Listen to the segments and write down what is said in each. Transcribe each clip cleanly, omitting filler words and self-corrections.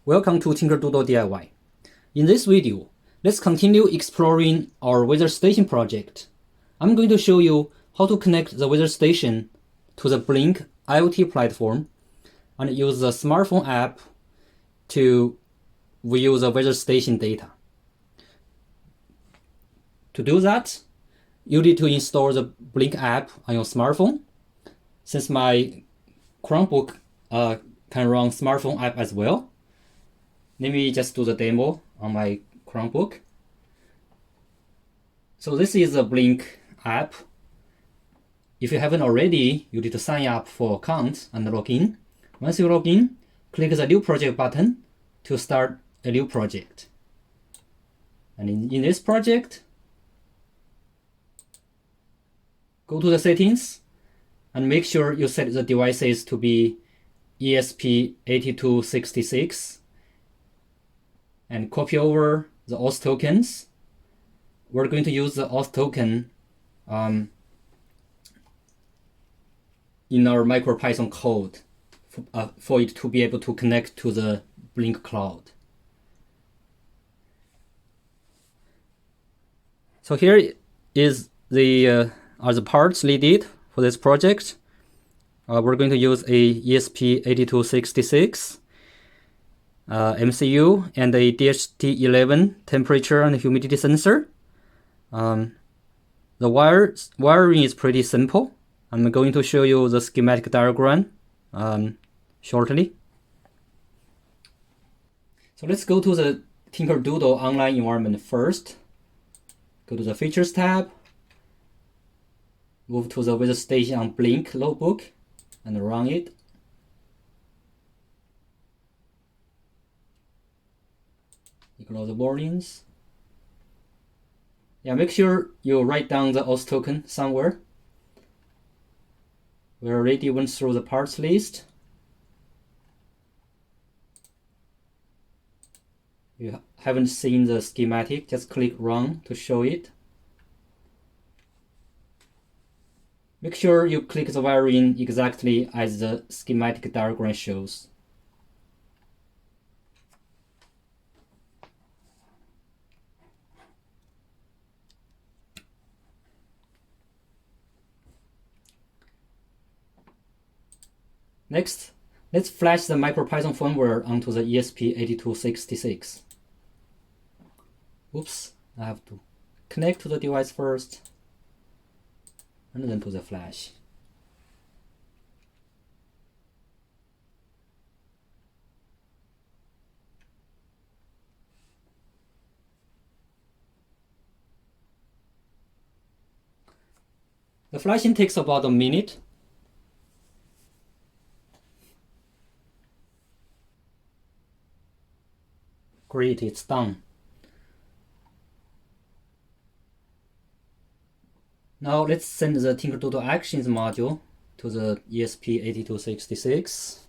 Welcome to Tinkerdoodle DIY. In this video, let's continue exploring our weather station project. I'm going to show you how to connect the weather station to the Blynk IoT platform and use the smartphone app to view the weather station data. To do that, you need to install the Blynk app on your smartphone. Since my Chromebook can run smartphone app as well, let me just do the demo on my Chromebook. So this is the Blynk app. If you haven't already, you need to sign up for account and log in. Once you log in, click the new project button to start a new project. And in this project, go to the settings and make sure you set the devices to be ESP8266 and copy over the auth tokens. We're going to use the auth token in our MicroPython code for it to be able to connect to the Blynk cloud. So here is the are the parts needed for this project. We're going to use a ESP8266 MCU and a DHT11 temperature and humidity sensor. The wiring is pretty simple. I'm going to show you the schematic diagram shortly. So let's go to the Tinkerdoodle online environment first. Go to the Features tab. Move to the weather station on Blynk notebook and run it. Ignore the warnings. Yeah, make sure you write down the auth token somewhere. We already went through the parts list. If you haven't seen the schematic, just click Run to show it. Make sure you click the wiring exactly as the schematic diagram shows. Next, let's flash the MicroPython firmware onto the ESP8266. Oops, I have to connect to the device first and then to the flash. The flashing takes about a minute. Great, it's done. Now let's send the Tinkerdoodle Actions module to the ESP8266.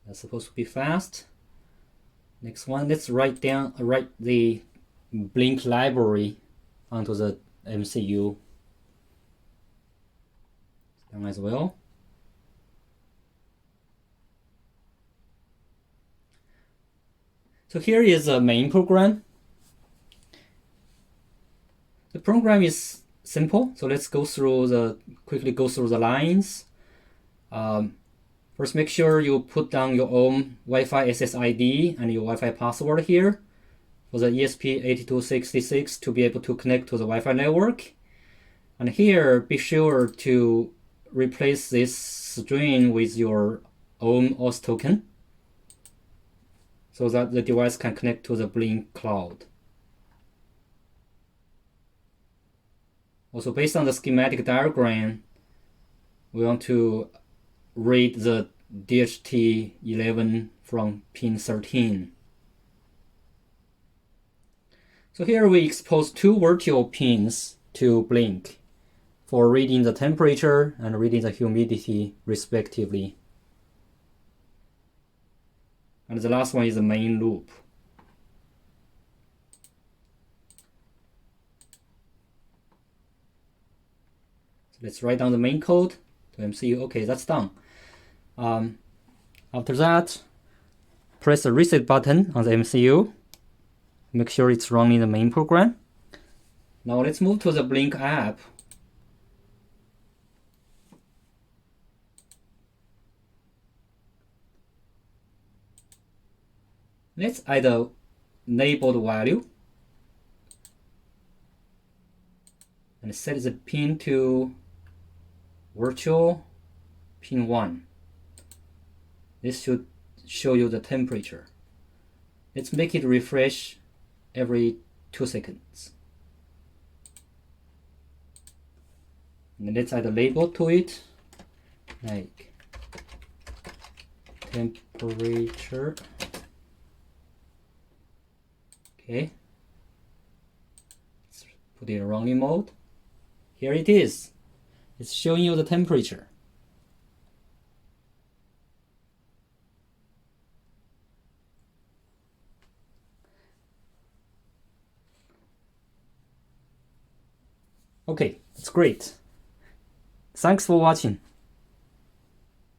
That's supposed to be fast. Next one, let's write the Blynk library onto the MCU. Done as well. So here is the main program. The program is simple, so let's quickly go through the lines. First, make sure you put down your own Wi-Fi SSID and your Wi-Fi password here for the ESP8266 to be able to connect to the Wi-Fi network. And here, be sure to replace this string with your own auth token so that the device can connect to the Blynk cloud. Also, based on the schematic diagram, we want to read the DHT11 from pin 13. So here we expose two virtual pins to Blynk for reading the temperature and reading the humidity respectively. And the last one is the main loop. So let's write down the main code to MCU. Okay, that's done. After that, press the reset button on the MCU. Make sure it's running the main program. Now let's move to the Blynk app. Let's add a labeled value and set the pin to virtual pin 1. This should show you the temperature. Let's make it refresh every 2 seconds. And let's add a label to it, like temperature. Okay. Let's put it in running mode. Here it is. It's showing you the temperature. Okay, that's great. Thanks for watching.